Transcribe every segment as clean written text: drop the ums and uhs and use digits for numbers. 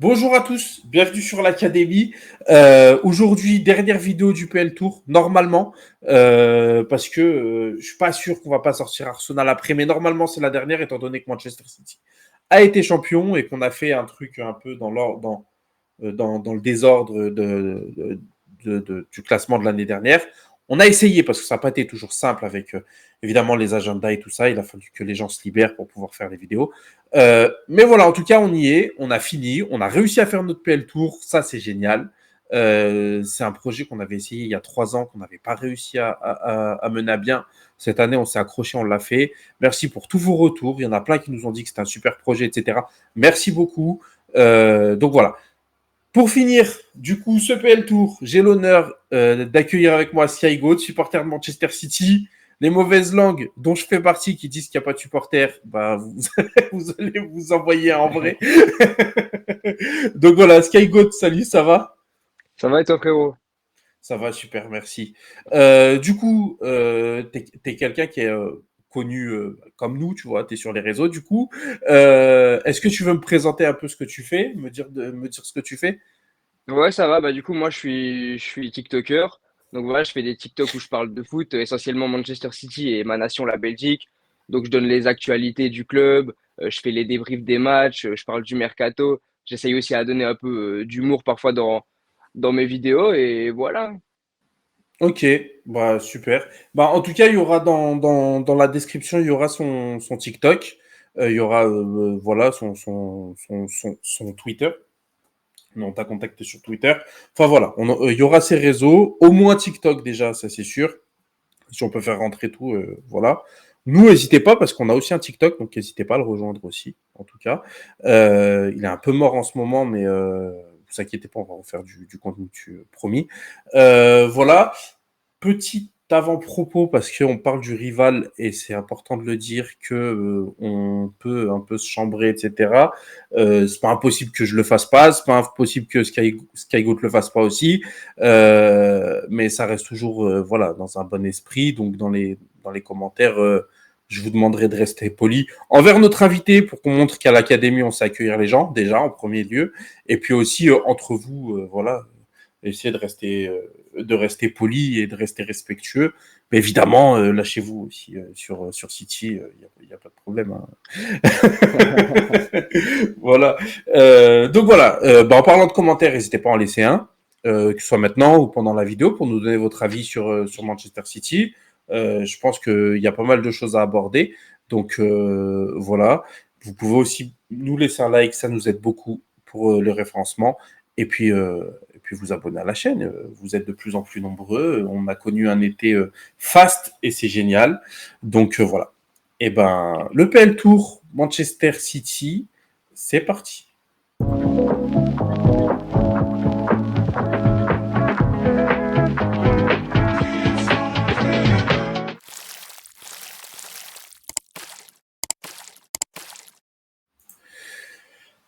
Bonjour à tous, bienvenue sur l'Académie. Aujourd'hui, dernière vidéo du PL Tour, normalement, parce que je suis pas sûr qu'on va pas sortir Arsenal après, mais normalement c'est la dernière, étant donné que Manchester City a été champion et qu'on a fait un truc un peu dans le désordre du classement de l'année dernière. On a essayé parce que ça n'a pas été toujours simple avec évidemment les agendas et tout ça. Il a fallu que les gens se libèrent pour pouvoir faire les vidéos. Mais voilà, en tout cas, on y est, on a fini, on a réussi à faire notre PL Tour. Ça, c'est génial. C'est un projet qu'on avait essayé il y a 3 ans, qu'on n'avait pas réussi à mener à bien. Cette année, on s'est accroché, on l'a fait. Merci pour tous vos retours. Il y en a plein qui nous ont dit que c'était un super projet, etc. Merci beaucoup. Donc voilà. Pour finir, du coup, ce PL Tour, j'ai l'honneur d'accueillir avec moi Sky Goat, supporter de Manchester City. Les mauvaises langues dont je fais partie qui disent qu'il n'y a pas de supporter, bah, vous allez vous envoyer en vrai. Donc voilà, Sky Goat, salut, ça va? Ça va et toi, frérot? Ça va, super, merci. Du coup, t'es quelqu'un qui est connu comme nous, tu vois, t'es sur les réseaux, du coup. Est-ce que tu veux me présenter un peu ce que tu fais, me dire ce que tu fais? Ouais, ça va. Bah, du coup, moi, je suis TikToker. Donc, voilà, je fais des TikTok où je parle de foot, essentiellement Manchester City et ma nation, la Belgique. Donc, je donne les actualités du club, je fais les débriefs des matchs, je parle du mercato. J'essaye aussi à donner un peu d'humour parfois dans mes vidéos. Et voilà. Ok, bah super. Bah en tout cas, il y aura dans la description, il y aura son TikTok, il y aura voilà son Twitter. Non, on t'a contacté sur Twitter. Enfin voilà, il y aura ses réseaux, au moins TikTok déjà, ça c'est sûr. Si on peut faire rentrer tout, voilà. Nous, n'hésitez pas parce qu'on a aussi un TikTok, donc n'hésitez pas à le rejoindre aussi, en tout cas. Il est un peu mort en ce moment, mais vous inquiétez pas, on va refaire du contenu promis. Voilà. Petit avant-propos parce qu'on parle du rival et c'est important de le dire que on peut un peu se chambrer, etc. C'est pas impossible que je le fasse pas, c'est pas impossible que Skygoat le fasse pas aussi, mais ça reste toujours voilà dans un bon esprit. Donc dans les commentaires, je vous demanderai de rester poli envers notre invité pour qu'on montre qu'à l'académie on sait accueillir les gens déjà en premier lieu, et puis aussi entre vous, voilà, essayez de rester poli et de rester respectueux. Mais évidemment, lâchez-vous aussi sur City, il n'y a pas de problème, hein. Voilà. Donc voilà. Bah, en parlant de commentaires, n'hésitez pas à en laisser un, que ce soit maintenant ou pendant la vidéo, pour nous donner votre avis sur Manchester City. Je pense qu'il y a pas mal de choses à aborder. Donc voilà. Vous pouvez aussi nous laisser un like, ça nous aide beaucoup pour le référencement. Et puis vous abonner à la chaîne. Vous êtes de plus en plus nombreux. On a connu un été faste et c'est génial. Donc voilà. Et ben, le PL Tour Manchester City, c'est parti.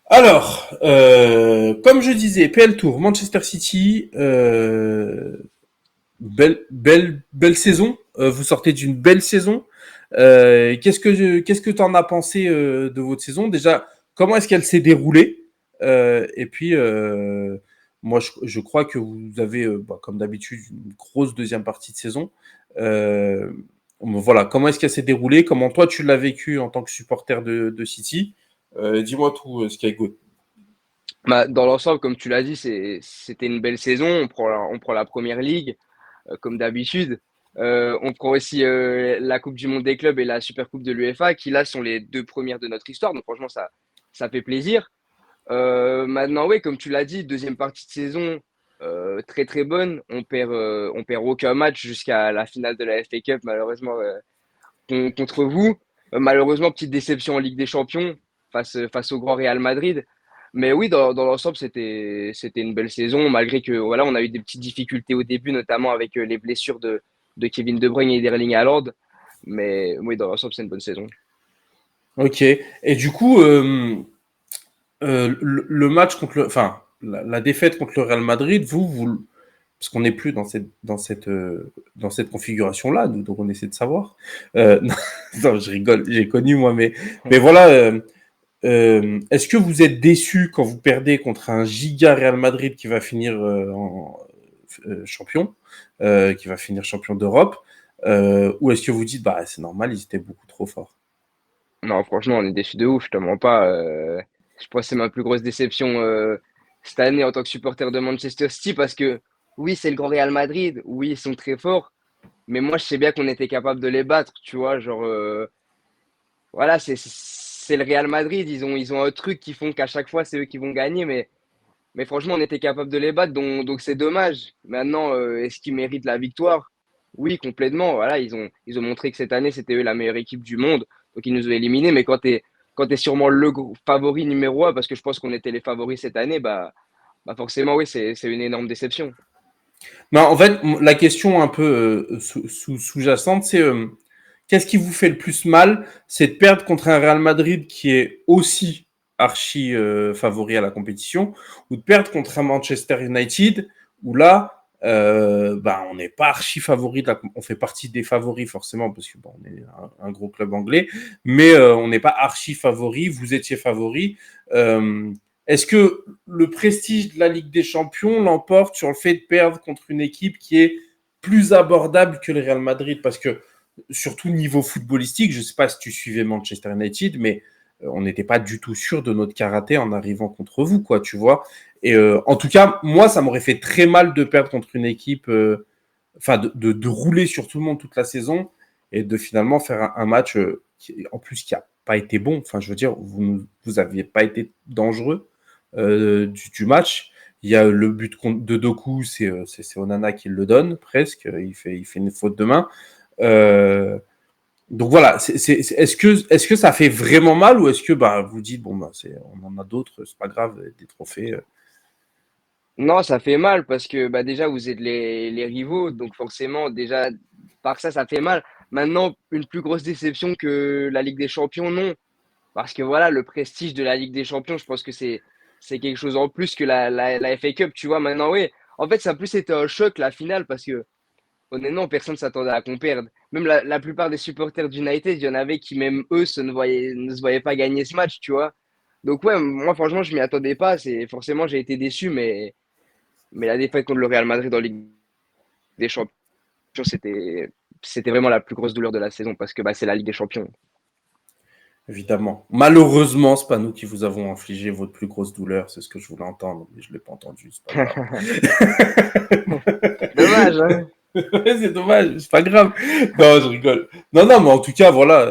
Alors, comme je disais, PL Tour Manchester City, belle saison. Vous sortez d'une belle saison. Qu'est-ce que tu en as pensé de votre saison? Déjà, comment est-ce qu'elle s'est déroulée? Et puis, moi, je crois que vous avez, bah, comme d'habitude, une grosse deuxième partie de saison. Euh, voilà, comment est-ce qu'elle s'est déroulée? Comment toi, tu l'as vécu en tant que supporter de City? Dis-moi tout, Skygo. Bah, dans l'ensemble, comme tu l'as dit, c'était une belle saison. On prend la première ligue, comme d'habitude. On prend aussi la Coupe du Monde des clubs et la Super Coupe de l'UEFA, qui là sont les deux premières de notre histoire. Donc franchement, ça fait plaisir. Maintenant, oui, comme tu l'as dit, deuxième partie de saison très très bonne. On perd aucun match jusqu'à la finale de la FA Cup, malheureusement, contre vous. Malheureusement, petite déception en Ligue des Champions face au grand Real Madrid. Mais oui, dans l'ensemble, c'était une belle saison, malgré que voilà, on a eu des petites difficultés au début, notamment avec les blessures de Kevin De Bruyne et d'Erling Haaland. Mais oui, dans l'ensemble, c'est une bonne saison. Ok. Et du coup, le match contre enfin, la défaite contre le Real Madrid, parce qu'on n'est plus dans cette configuration-là, donc on essaie de savoir. Non, non, je rigole, j'ai connu moi, mais voilà. Est-ce que vous êtes déçu quand vous perdez contre un giga Real Madrid qui va finir champion, qui va finir champion d'Europe, ou est-ce que vous dites bah c'est normal, ils étaient beaucoup trop forts? Non, franchement, on est déçus de ouf, je te mens pas. Je pense que c'est ma plus grosse déception cette année en tant que supporter de Manchester City parce que oui, c'est le grand Real Madrid, oui, ils sont très forts, mais moi, je sais bien qu'on était capable de les battre, tu vois. Genre, voilà, c'est le Real Madrid, ils ont un truc qui font qu'à chaque fois, c'est eux qui vont gagner, mais franchement, on était capable de les battre, donc c'est dommage. Maintenant, est-ce qu'ils méritent la victoire? Oui, complètement. Voilà, ils ont montré que cette année, c'était eux la meilleure équipe du monde. Donc, ils nous ont éliminés. Mais quand t'es sûrement le favori numéro un, parce que je pense qu'on était les favoris cette année, bah forcément, oui, c'est une énorme déception. Non, en fait, la question un peu sous-jacente, c'est qu'est-ce qui vous fait le plus mal? C'est de perdre contre un Real Madrid qui est aussi archi favori à la compétition, ou de perdre contre un Manchester United où là, bah, on n'est pas archi favori. On fait partie des favoris forcément parce que bon, on est un gros club anglais, mais on n'est pas archi favori. Vous étiez favori. Euh, Est-ce que le prestige de la Ligue des Champions l'emporte sur le fait de perdre contre une équipe qui est plus abordable que le Real Madrid? Parce que, surtout niveau footballistique, je ne sais pas si tu suivais Manchester United, mais on n'était pas du tout sûr de notre karaté en arrivant contre vous, quoi, tu vois. Et en tout cas, moi, ça m'aurait fait très mal de perdre contre une équipe, enfin, de rouler sur tout le monde toute la saison et de finalement faire un match en plus qui n'a pas été bon. Enfin, je veux dire, vous n'aviez pas été dangereux du match. Il y a le but de Doku, c'est Onana qui le donne presque. Il fait une faute de main. Euh, donc voilà, est-ce que ça fait vraiment mal ou est-ce que bah, vous dites, bon, bah, on en a d'autres, c'est pas grave, des trophées. Non, ça fait mal parce que bah, déjà, vous êtes les rivaux. Donc, forcément, déjà, par ça, ça fait mal. Maintenant, une plus grosse déception que la Ligue des Champions, non. Parce que voilà, le prestige de la Ligue des Champions, je pense que c'est quelque chose en plus que la FA Cup, tu vois. Maintenant, oui. En fait, ça a plus été un choc, la finale, parce que honnêtement, personne ne s'attendait à qu'on perde. Même la plupart des supporters d'United, il y en avait qui, même eux, ne se voyaient pas gagner ce match, tu vois. Donc, ouais, moi, franchement, je m'y attendais pas. Forcément, j'ai été déçu, mais la défaite contre le Real Madrid en Ligue des Champions, c'était vraiment la plus grosse douleur de la saison, parce que bah, c'est la Ligue des Champions. Évidemment. Malheureusement, c'est pas nous qui vous avons infligé votre plus grosse douleur, c'est ce que je voulais entendre, mais je l'ai pas entendu, c'est pas grave. Dommage, hein? Ouais, c'est dommage, c'est pas grave. Non, je rigole. Non, non, mais en tout cas, voilà,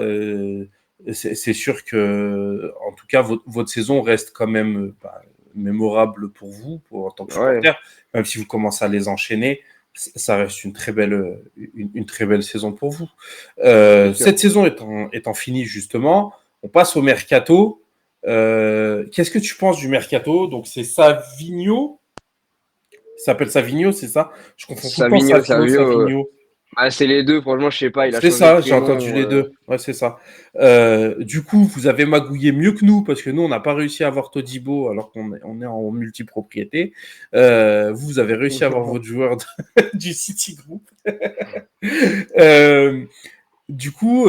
c'est sûr que, en tout cas, votre saison reste quand même bah, mémorable pour vous, en tant que Ouais, supporter, même si vous commencez à les enchaîner. Ça reste une très belle saison pour vous. c'est sûr. Cette saison étant finie justement, on passe au mercato. Qu'est-ce que tu penses du mercato? Donc c'est Savigno, il s'appelle Savigno, c'est ça? Je confonds tout le temps Savigno, Savio, Savio, Savigno. bah, c'est les deux, franchement, je sais pas, il a C'est changé de ça, j'ai entendu prénom. les deux. Ouais, c'est ça. Du coup, vous avez magouillé mieux que nous parce que nous, on n'a pas réussi à avoir Todibo alors qu'on est en multipropriété. Vous avez réussi à avoir votre joueur du City Group. Euh, du coup,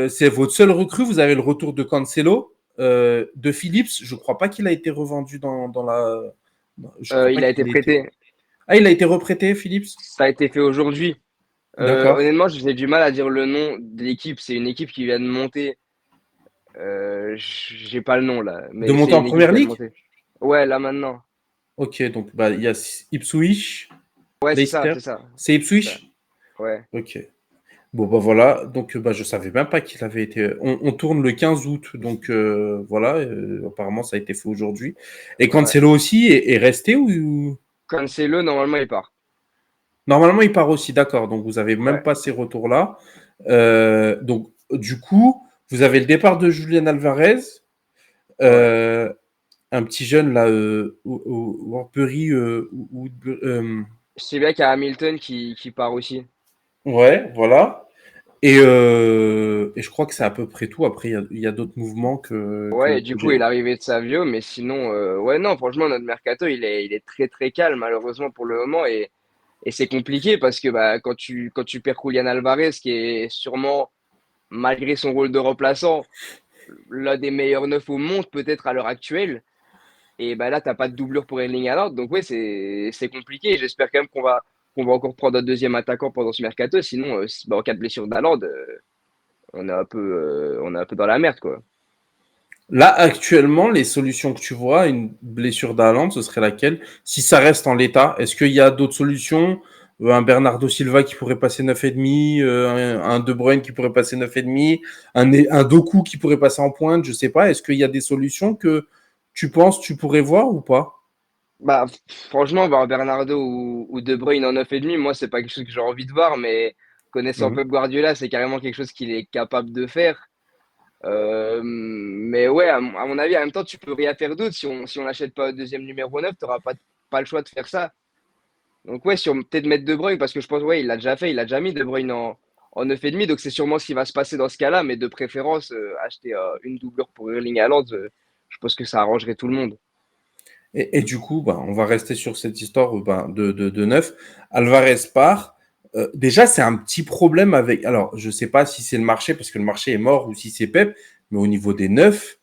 c'est votre seul recrue. Vous avez le retour de Cancelo, de Phillips. Je crois pas qu'il a été revendu dans la. Je crois pas Il a été qu'il ait été. prêté. Ah, il a été reprêté, Phillips. Ça a été fait aujourd'hui. D'accord. Honnêtement, j'ai du mal à dire le nom de l'équipe. C'est une équipe qui vient de monter. J'ai pas le nom là, De mais monter c'est en une équipe qui première vient de ligue. monter. Ouais, là maintenant. Ok, donc bah il y a Ipswich, Ouais, c'est ça, Leicester. c'est ça. C'est C'est ça. Ipswich. Ouais. Ok. Bon bah voilà. Donc bah je savais même pas qu'il avait été. On tourne le 15 août, donc voilà. Apparemment ça a été fait aujourd'hui. Et Ouais. Cancelo aussi est resté ou Cancelo, normalement, il part. normalement il part aussi. D'accord. Donc vous avez même Ouais. pas ces retours là. Donc du coup vous avez le départ de Julian Alvarez. Ouais. Euh, un petit jeune là, Warbury, Je sais bien qu'il y a Hamilton qui part aussi. ouais, voilà. Et je crois que c'est à peu près tout. Après, il y a d'autres mouvements Ouais, et du que coup, il j'ai. est arrivé de Savio, mais sinon, ouais, non, franchement, notre mercato, il est très, très calme, malheureusement, pour le moment, et c'est compliqué parce que bah, quand tu perds Julian Alvarez, qui est sûrement, malgré son rôle de remplaçant, l'un des meilleurs neufs au monde, peut-être à l'heure actuelle. Et bah là, t'as pas de doublure pour Erling Haaland. Donc, ouais, c'est compliqué. J'espère quand même qu'on va encore prendre un deuxième attaquant pendant ce mercato. Sinon, en cas de blessure d'Haaland, on est un peu dans la merde, quoi. Là, actuellement, les solutions que tu vois, une blessure d'Haaland, ce serait laquelle? Si ça reste en l'état, est-ce qu'il y a d'autres solutions? Un Bernardo Silva qui pourrait passer 9,5, un De Bruyne qui pourrait passer 9,5, un Doku qui pourrait passer en pointe, je sais pas. Est-ce qu'il y a des solutions que tu penses tu pourrais voir ou pas? Bah, franchement, voir Bernardo ou De Bruyne en 9,5, moi, c'est pas quelque chose que j'ai envie de voir, mais connaissant Mhm. Pep Guardiola, c'est carrément quelque chose qu'il est capable de faire. Mais ouais, à mon avis, en même temps, tu peux rien faire d'autre. Si on n'achète pas un deuxième numéro 9, tu n'auras pas le choix de faire ça. Donc ouais, peut-être mettre De Bruyne, parce que je pense, ouais, il l'a déjà fait, il a déjà mis De Bruyne en 9,5, donc c'est sûrement ce qui va se passer dans ce cas-là, mais de préférence, acheter une doublure pour Erling Haaland, je pense que ça arrangerait tout le monde. Et du coup, bah, on va rester sur cette histoire bah, de neuf. Alvarez part. Déjà, c'est un petit problème avec. Alors, je ne sais pas si c'est le marché, parce que le marché est mort, ou si c'est Pep, mais au niveau des neufs,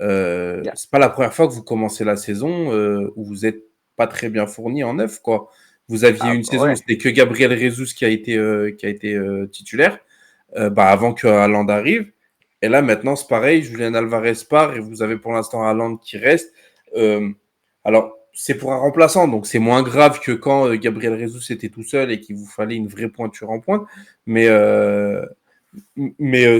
Yeah. c'est pas la première fois que vous commencez la saison où vous êtes pas très bien fourni en neuf, quoi. Vous aviez Ah une bah saison où ouais. c'était que Gabriel Jesus qui a été titulaire, bah, avant que Haaland arrive. Et là, maintenant, c'est pareil. Julian Alvarez part et vous avez pour l'instant Haaland qui reste. Euh, alors, c'est pour un remplaçant, donc c'est moins grave que quand Gabriel Jesus était tout seul et qu'il vous fallait une vraie pointure en pointe. Mais,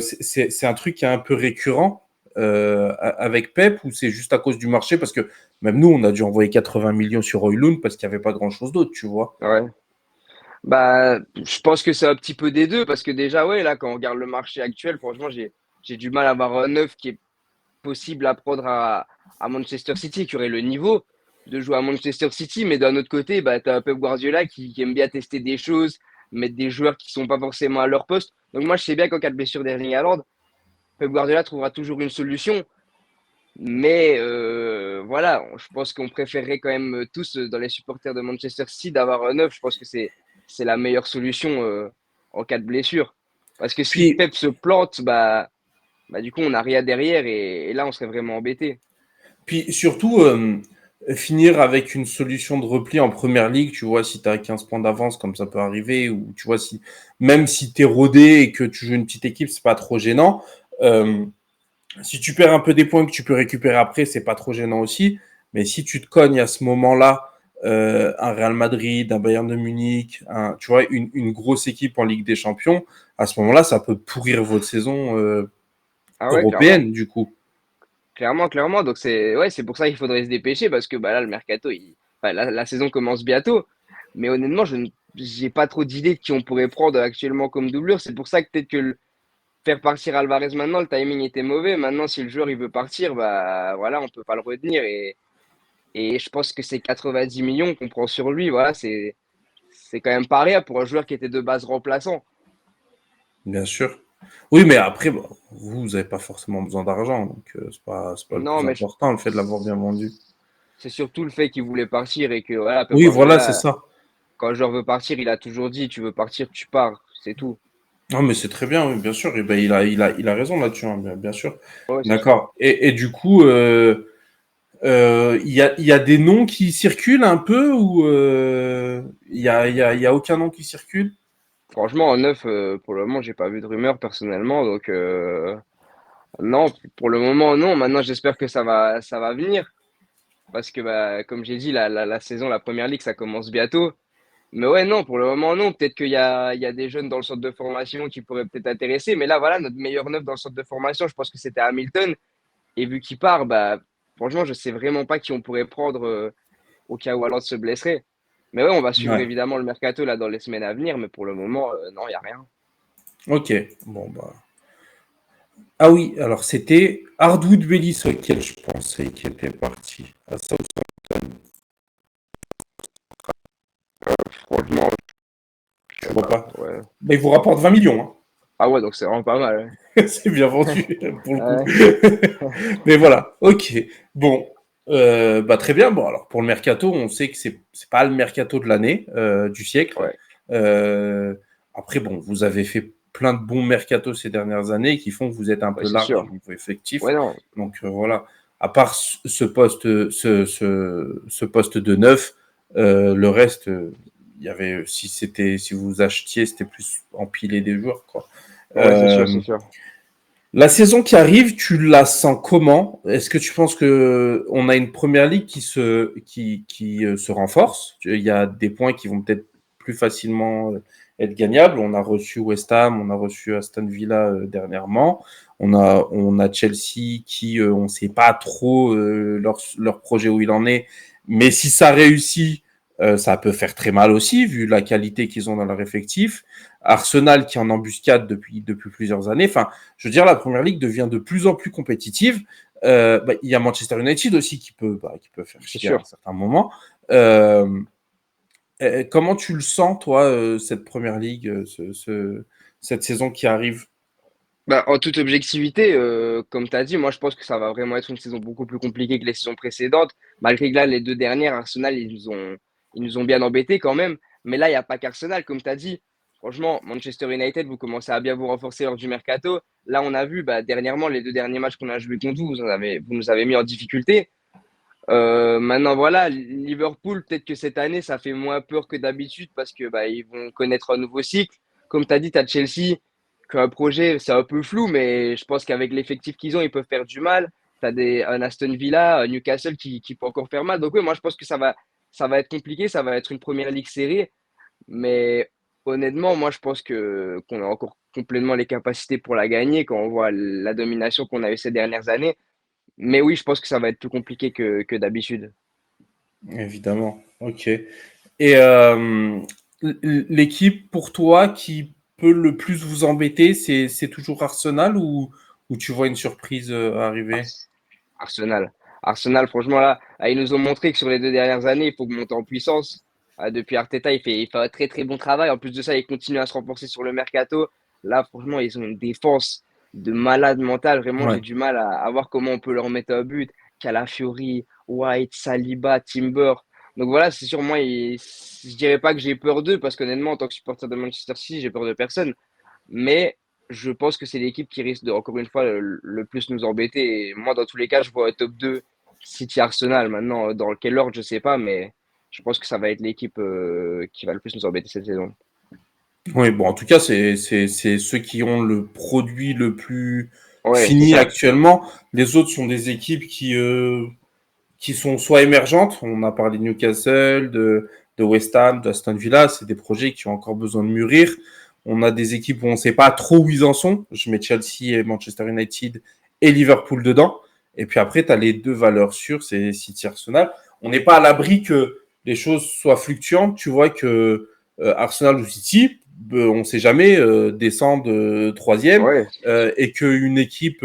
c'est un truc qui est un peu récurrent avec Pep ou c'est juste à cause du marché parce que même nous, on a dû envoyer 80 millions sur Højlund parce qu'il n'y avait pas grand-chose d'autre, tu vois. Ouais. Bah, je pense que c'est un petit peu des deux, parce que déjà, ouais, là, quand on regarde le marché actuel, franchement, j'ai du mal à avoir un neuf qui est possible à prendre à Manchester City, qui aurait le niveau de jouer à Manchester City, mais d'un autre côté, bah, tu as Pep Guardiola qui aime bien tester des choses, mettre des joueurs qui sont pas forcément à leur poste. Donc moi, je sais bien qu'en cas de blessure d'Erling Haaland, Pep Guardiola trouvera toujours une solution. Mais voilà, je pense qu'on préférerait quand même tous, dans les supporters de Manchester City, d'avoir un neuf. Je pense que c'est la meilleure solution en cas de blessure. Parce que si Puis, Pep se plante, bah du coup, on n'a rien derrière et là, on serait vraiment embêté. puis surtout, finir avec une solution de repli en première ligue, tu vois, si tu as 15 points d'avance, comme ça peut arriver, ou tu vois, même si tu es rodé et que tu joues une petite équipe, c'est pas trop gênant. Euh, Si tu perds un peu des points que tu peux récupérer après, c'est pas trop gênant aussi. Mais si tu te cognes à ce moment-là, un Real Madrid, un Bayern de Munich, tu vois, une grosse équipe en Ligue des Champions, à ce moment-là, ça peut pourrir votre saison Ah ouais, clairement. européenne, du coup. Clairement, clairement. Donc c'est pour ça qu'il faudrait se dépêcher parce que bah là, le mercato, enfin, la saison commence bientôt. Mais honnêtement, j'ai pas trop d'idées de qui on pourrait prendre actuellement comme doublure. C'est pour ça que peut-être que faire partir Alvarez maintenant, le timing était mauvais. Maintenant, si le joueur il veut partir, bah voilà, on peut pas le retenir. Et je pense que c'est 90 millions qu'on prend sur lui. Voilà, c'est quand même pas rien pour un joueur qui était de base remplaçant. Bien sûr. Oui, mais après, bon, vous n'avez pas forcément besoin d'argent, donc c'est pas le Non, plus mais important, le fait de l'avoir bien vendu. c'est surtout le fait qu'il voulait partir et que voilà, Pep Oui, voilà, c'est Guardiola, ça. quand un joueur veut partir, il a toujours dit, tu veux partir, tu pars. C'est tout. Non, mais c'est très bien, oui, bien sûr. Et ben, il a raison là-dessus, hein, bien sûr. Ouais, c'est sûr. D'accord. Et du coup, il y a des noms qui circulent un peu ou il y a aucun nom qui circule? Franchement, en neuf, pour le moment, j'ai pas vu de rumeur personnellement. Donc, non, pour le moment, non. Maintenant, j'espère que ça va venir. Parce que, bah, comme j'ai dit, la saison, la première ligue, ça commence bientôt. Mais ouais, non, pour le moment, non. Peut-être qu'il y a des jeunes dans le centre de formation qui pourraient peut-être intéresser. Mais là, voilà, notre meilleur neuf dans le centre de formation, je pense que c'était Hamilton. Et vu qu'il part, bah, franchement, je sais vraiment pas qui on pourrait prendre au cas où Haaland se blesserait. Mais ouais, on va suivre Ouais. évidemment le mercato là dans les semaines à venir. Mais pour le moment, non, il n'y a rien. Ok. Bon, bah. Ah oui, alors c'était Hardwood Bellis auquel je pensais qui était parti. À Southampton. Franchement, je Je sais vois pas. pas. Ouais. Mais il vous rapporte 20 millions, Ah ouais, donc c'est vraiment pas mal. hein. C'est bien vendu pour le coup. Ouais. Mais voilà, ok. Bon, bah très bien. Bon, alors pour le mercato, on sait que c'est pas le mercato de l'année, du siècle. Ouais. Euh, Après, bon, vous avez fait plein de bons mercatos ces dernières années qui font que vous êtes un peu c'est large sûr. au niveau effectif. Ouais, non, Donc voilà. À part ce poste de neuf, le reste, il y avait si vous achetiez, c'était plus empiler des joueurs quoi. ouais, c'est sûr, Euh, c'est sûr. la saison qui arrive, tu la sens comment? Est-ce que tu penses que on a une première ligue qui se renforce? Il y a des points qui vont peut-être plus facilement être gagnables. On a reçu West Ham, on a reçu Aston Villa dernièrement. On a Chelsea qui, on ne sait pas trop leur projet où il en est. Mais si ça réussit, ça peut faire très mal aussi, vu la qualité qu'ils ont dans leur effectif. Arsenal qui est en embuscade depuis plusieurs années. Enfin, je veux dire, la Première Ligue devient de plus en plus compétitive. Il y a Manchester United aussi qui peut faire C'est chier à un sûr. certain moment. Euh, Comment tu le sens, toi, cette Première Ligue, cette saison qui arrive? Bah, en toute objectivité, comme tu as dit, moi je pense que ça va vraiment être une saison beaucoup plus compliquée que les saisons précédentes. Malgré que là, les deux dernières, Arsenal, ils nous ont bien embêtés quand même. Mais là, il n'y a pas qu'Arsenal, comme tu as dit. Franchement, Manchester United, vous commencez à bien vous renforcer lors du mercato. Là, on a vu, bah, dernièrement, les deux derniers matchs qu'on a joués contre vous, vous nous avez mis en difficulté. Maintenant, voilà, Liverpool, peut-être que cette année, ça fait moins peur que d'habitude parce que bah, ils vont connaître un nouveau cycle. Comme tu as dit, tu as Chelsea, qu'un projet, c'est un peu flou, mais je pense qu'avec l'effectif qu'ils ont, ils peuvent faire du mal. Tu as un Aston Villa, un Newcastle qui peut encore faire mal. Donc, oui, moi, je pense que ça va être compliqué, ça va être une première ligue serrée. Mais honnêtement, moi, je pense qu'on a encore complètement les capacités pour la gagner quand on voit la domination qu'on a eu ces dernières années. Mais oui, je pense que ça va être plus compliqué que d'habitude. Évidemment. Ok. Et l'équipe, pour toi, qui peut le plus vous embêter, c'est toujours Arsenal ou tu vois une surprise arriver? Ars- Arsenal. Arsenal, franchement, là, ils nous ont montré que sur les deux dernières années, il faut monter en puissance. Depuis Arteta, il fait un très très bon travail. En plus de ça, il continue à se renforcer sur le mercato. Là, franchement, ils ont une défense de malade mental. Vraiment, j'ai Ouais. du mal à voir comment on peut leur mettre un but. Calafiori, White, Saliba, Timber. Donc voilà, c'est sûr, moi, je dirais pas que j'ai peur d'eux, parce qu'honnêtement, en tant que supporter de Manchester City, j'ai peur de personne. Mais je pense que c'est l'équipe qui risque de, encore une fois, le plus nous embêter. Et moi, dans tous les cas, je vois un top 2 City Arsenal. Maintenant, dans quel ordre, je sais pas, mais je pense que ça va être l'équipe qui va le plus nous embêter cette saison. Oui, bon, en tout cas, c'est ceux qui ont le produit le plus Ouais, c'est fini ça. actuellement. Les autres sont des équipes qui sont soit émergentes. On a parlé de Newcastle, de West Ham, d'Aston Villa. C'est des projets qui ont encore besoin de mûrir. On a des équipes où on ne sait pas trop où ils en sont. Je mets Chelsea et Manchester United et Liverpool dedans. Et puis après, tu as les deux valeurs sûres, c'est City Arsenal. On n'est pas à l'abri que les choses soient fluctuantes. Tu vois que Arsenal ou City, on ne sait jamais, descendent troisième Ouais, et qu'une équipe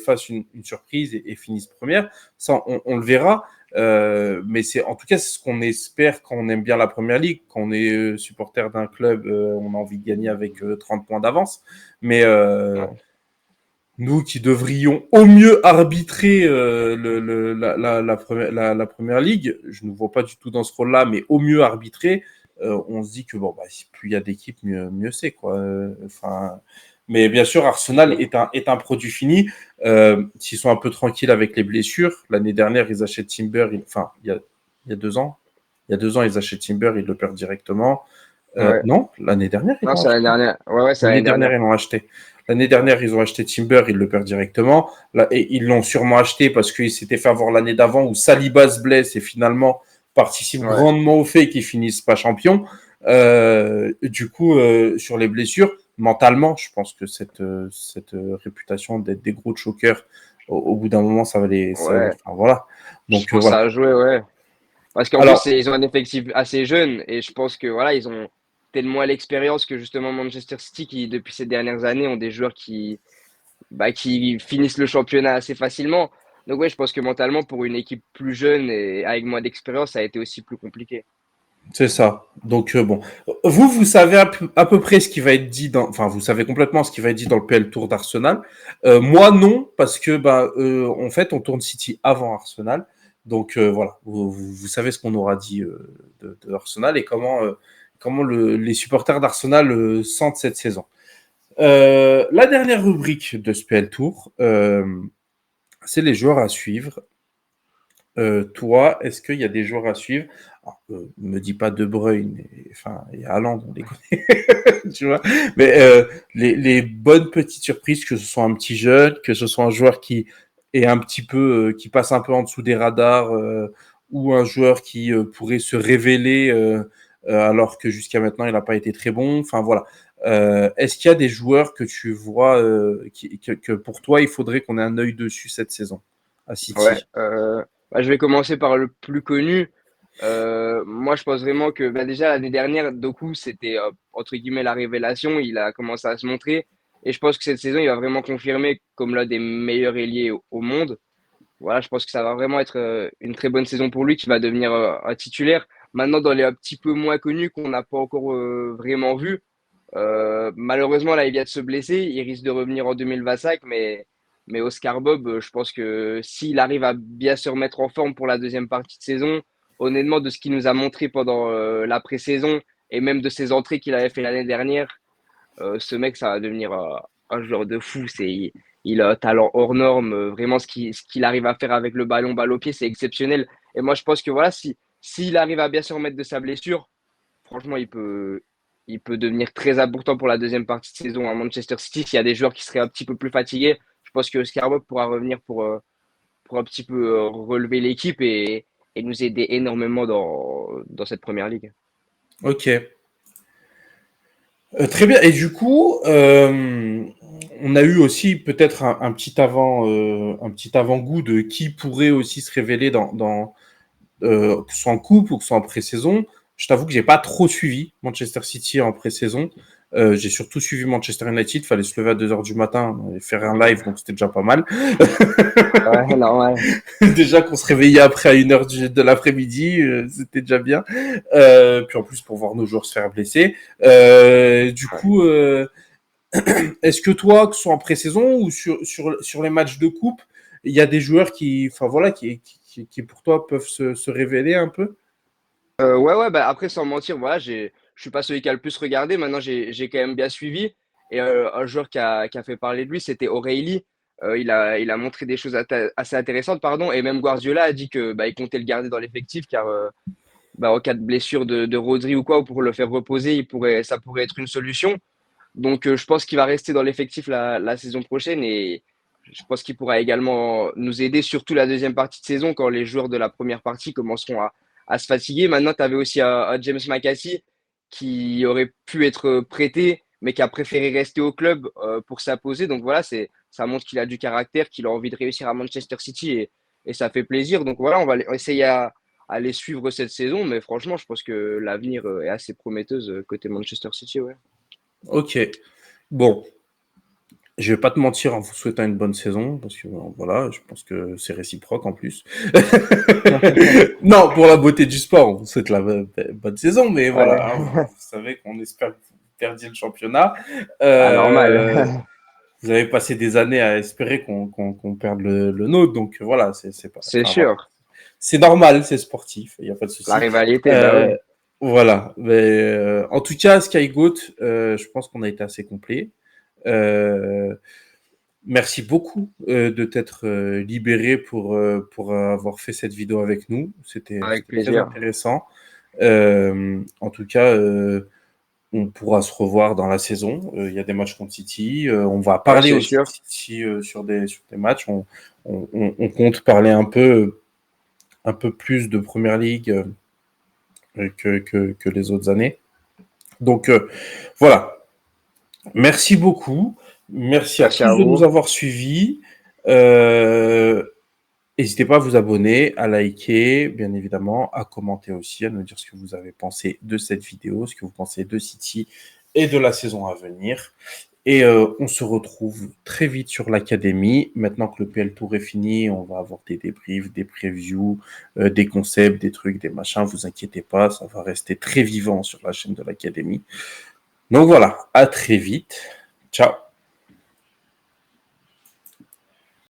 fasse une surprise et finisse première. Ça, on le verra. Mais en tout cas, c'est ce qu'on espère quand on aime bien la première ligue. Quand on est supporter d'un club, on a envie de gagner avec 30 points d'avance. Mais ouais, nous qui devrions au mieux arbitrer la première ligue, je ne vois pas du tout dans ce rôle-là, mais au mieux arbitrer, on se dit que bon, bah, plus il y a d'équipes, mieux c'est quoi. Mais bien sûr, Arsenal c'est- est un produit fini. S'ils sont un peu tranquilles avec les blessures, l'année dernière, ils achètent Timber, il y a 2 ans. Il y a 2 ans, ils achètent Timber, ils le perdent directement. ouais. Non, l'année dernière, ils Non, l'ont c'est l'année acheté. dernière. Ouais, ouais, c'est L'année l'année dernière, dernière. ils l'ont acheté. L'année dernière, ils ont acheté Timber, ils le perdent directement. Là, et ils l'ont sûrement acheté parce qu'ils s'étaient fait avoir l'année d'avant où Saliba se blesse et finalement participe Ouais. grandement au fait qu'ils finissent pas champions. Du coup, sur les blessures, mentalement, je pense que cette réputation d'être des gros chokers, au bout d'un moment, Ouais. enfin, voilà. Je Donc pense que voilà. ça a joué, ouais. Parce qu'en plus, Alors, ils ont un effectif assez jeune et je pense que voilà, ils ont tellement l'expérience que justement Manchester City, qui depuis ces dernières années ont des joueurs qui finissent le championnat assez facilement. Donc ouais, je pense que mentalement, pour une équipe plus jeune et avec moins d'expérience, ça a été aussi plus compliqué. c'est ça. Donc bon, vous savez à peu près ce qui va être dit enfin vous savez complètement ce qui va être dit dans le PL Tour d'Arsenal. Moi non, parce que en fait on tourne City avant Arsenal. Donc voilà, vous savez ce qu'on aura dit de Arsenal et comment les supporters d'Arsenal sentent cette saison. La dernière rubrique de ce PL Tour, c'est les joueurs à suivre. Toi, est-ce qu'il y a des joueurs à suivre? Alors, me dis pas De Bruyne, enfin, il y a Haaland, on les connaît, tu vois. Mais les bonnes petites surprises, que ce soit un petit jeune, que ce soit un joueur qui est un petit peu, qui passe un peu en dessous des radars, ou un joueur qui pourrait se révéler alors que jusqu'à maintenant il n'a pas été très bon. Enfin voilà. Est-ce qu'il y a des joueurs que tu vois que pour toi il faudrait qu'on ait un œil dessus cette saison à Ouais, City? bah, je vais commencer par le plus connu. Moi, je pense vraiment que bah, déjà l'année dernière, Doku, c'était entre guillemets la révélation. Il a commencé à se montrer. Et je pense que cette saison, il va vraiment confirmer comme l'un des meilleurs ailiers au monde. Voilà, je pense que ça va vraiment être une très bonne saison pour lui, qui va devenir un titulaire. Maintenant, dans les un petit peu moins connus qu'on n'a pas encore vraiment vu, malheureusement, là, il vient de se blesser. Il risque de revenir en 2025, mais Oscar Bob, je pense que s'il arrive à bien se remettre en forme pour la deuxième partie de saison, honnêtement, de ce qu'il nous a montré pendant la pré-saison et même de ses entrées qu'il avait fait l'année dernière, ce mec, ça va devenir un joueur de fou. Il a un talent hors norme. Vraiment, ce qu'il arrive à faire avec le ballon, balle au pied, c'est exceptionnel. Et moi, je pense que voilà, s'il arrive à bien se remettre de sa blessure, franchement, il peut devenir très important pour la deuxième partie de saison à Manchester City. S'il y a des joueurs qui seraient un petit peu plus fatigués, je pense que Scarbock pourra revenir pour un petit peu relever l'équipe et nous aider énormément dans cette première ligue. Ok. Très bien. Et du coup, on a eu aussi peut-être un petit avant-goût de qui pourrait aussi se révéler que ce soit en coupe ou que ce soit en pré-saison. Je t'avoue que j'ai pas trop suivi Manchester City en pré-saison. J'ai surtout suivi Manchester United. Fallait se lever à 2 heures du matin et faire un live, donc c'était déjà pas mal. Ouais, normal. Déjà qu'on se réveillait après à 1 heure de l'après-midi, c'était déjà bien. Puis en plus pour voir nos joueurs se faire blesser. Du coup, est-ce que toi, que ce soit en pré-saison ou sur les matchs de coupe, il y a des joueurs enfin voilà, qui pour toi peuvent se révéler un peu? Ouais, bah après, sans mentir, voilà, je suis pas celui qui a le plus regardé. Maintenant, j'ai quand même bien suivi. Et un joueur qui a fait parler de lui, c'était O'Reilly. Il a montré des choses assez intéressantes, pardon. Et même Guardiola a dit que bah, il comptait le garder dans l'effectif, car bah, en cas de blessure de Rodri ou quoi, ou pour le faire reposer, ça pourrait être une solution. Donc, je pense qu'il va rester dans l'effectif la saison prochaine et je pense qu'il pourra également nous aider, surtout la deuxième partie de saison, quand les joueurs de la première partie commenceront à se fatiguer. Maintenant, tu avais aussi un James McCassie qui aurait pu être prêté, mais qui a préféré rester au club pour s'imposer. Donc voilà, ça montre qu'il a du caractère, qu'il a envie de réussir à Manchester City et ça fait plaisir. Donc voilà, on va essayer à les suivre cette saison, mais franchement, je pense que l'avenir est assez prometteuse côté Manchester City. Ouais. Ok. Bon, je vais pas te mentir en vous souhaitant une bonne saison, parce que voilà, je pense que c'est réciproque en plus. Non, pour la beauté du sport, on vous souhaite la bonne saison, mais Ouais. voilà, hein, vous savez qu'on espère que vous perdiez le championnat. Ah, Euh, normal. vous avez passé des années à espérer qu'on perde le nôtre, donc voilà, c'est pas, C'est enfin voilà, sûr. c'est normal, c'est sportif, il n'y a pas de La souci. rivalité, bah Euh, oui. voilà, mais en tout cas, Skygoat, je pense qu'on a été assez complet. Euh, Merci beaucoup de t'être libéré pour avoir fait cette vidéo avec nous. Avec C'était très plaisir. intéressant. En tout cas, on pourra se revoir dans la saison. Il y a des matchs contre City. On va Ouais, parler c'est aussi de sûr. City sur des matchs. On compte parler un peu plus de Première Ligue que les autres années. Donc voilà. Merci beaucoup. Merci à Merci à tous de nous vous. avoir suivis. Euh, N'hésitez pas à vous abonner, à liker, bien évidemment, à commenter aussi, à nous dire ce que vous avez pensé de cette vidéo, ce que vous pensez de City et de la saison à venir. Et on se retrouve très vite sur l'académie. Maintenant que le PL Tour est fini, on va avoir des débriefs, des previews, des concepts, des trucs, des machins. Vous inquiétez pas, ça va rester très vivant sur la chaîne de l'académie. Donc voilà, à très vite. Ciao.